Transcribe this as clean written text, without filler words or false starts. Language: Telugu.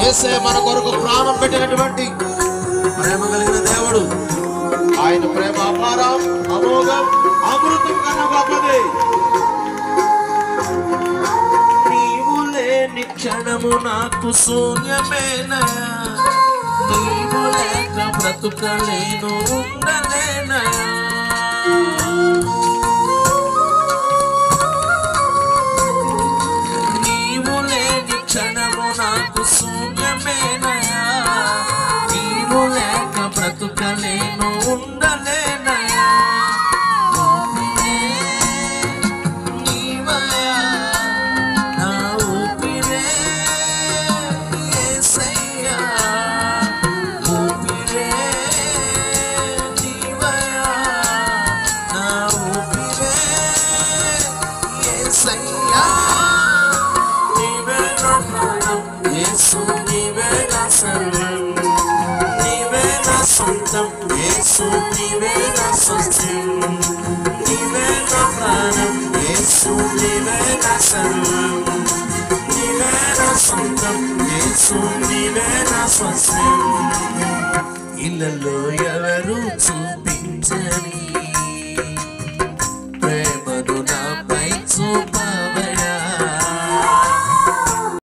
యేసయ్య మన కొరకు ప్రాణం పెట్టినటువంటి ప్రేమ కలిగిన దేవుడు. ఆయన ప్రేమ అపారం, అమోఘం, అమృతం కన్నా గొప్పది. నీవు లేని క్షణము నాకు శూన్యమేనయా, నీవు లేక బ్రతుకలేను ఉండలేనయా. నీవు లేని క్షణము నాకు శూన్యమేనయా, నీవు లేక బ్రతుకలేను ఉండలేనయా. నీవయా నా ఊపిరే యేసయ్యా, ఊపిరే నీవయా నా ఊపిరే యేసయ్యా. నీవే నా ప్రాణం యేసు, నీవే నా సర్వం, నీవే నా సొంతం యేసు, నీవే నా స్వస్థం. నీవే నా ప్రాణం యేసు, నీవే నా సర్వం, నీవే నా సొంతం యేసు, నీవే నా స్వస్థం. ఇళ్ళలో ఎవరు చూపి